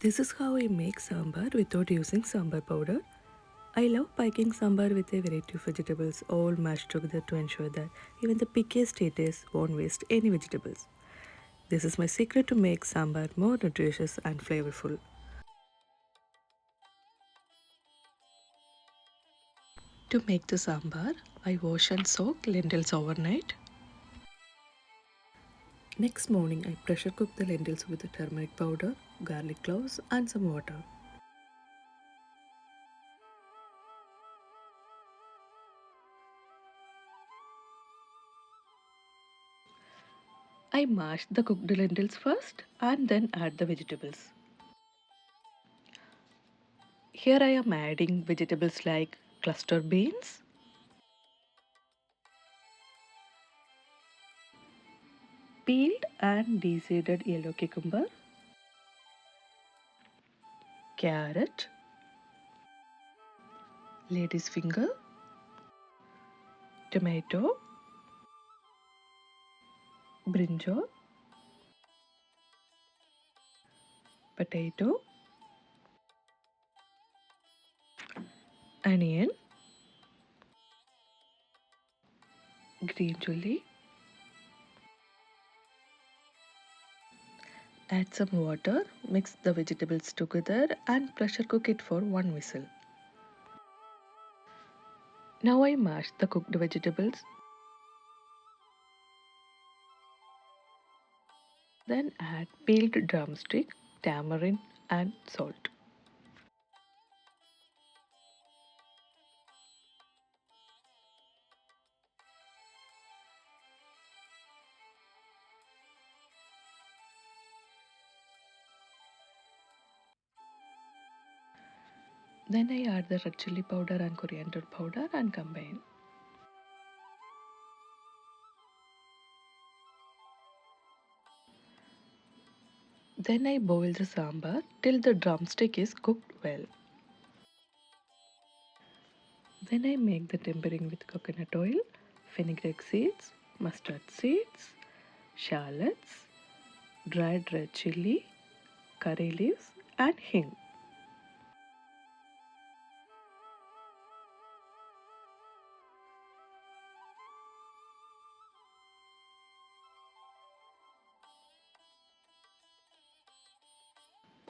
This is how I make sambar without using sambar powder. I love piking sambar with a variety of vegetables all mashed together to ensure that even the pickiest eaters won't waste any vegetables. This is my secret to make sambar more nutritious and flavorful. To make the sambar, I wash and soak lentils overnight. Next morning, I pressure cook the lentils with the turmeric powder, garlic cloves, and some water. I mash the cooked lentils first and then add the vegetables. Here I am adding vegetables like cluster beans, peeled and deseeded yellow cucumber, carrot, lady's finger, tomato, brinjal, potato, onion, green chili. Add some water, mix the vegetables together and pressure cook it for one whistle. Now I mash the cooked vegetables, then add peeled drumstick, tamarind and salt. Then I add the red chili powder and coriander powder and combine. Then I boil the sambar till the drumstick is cooked well. Then I make the tempering with coconut oil, fenugreek seeds, mustard seeds, shallots, dried red chili, curry leaves, and hing.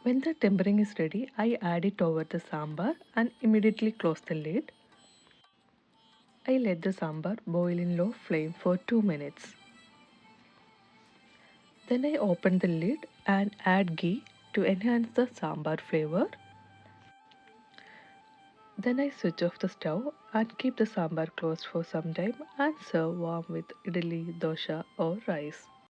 When the tempering is ready, I add it over the sambar and immediately close the lid. I let the sambar boil in low flame for 2 minutes. Then I open the lid and add ghee to enhance the sambar flavor. Then I switch off the stove and keep the sambar closed for some time and serve warm with idli, dosha or rice.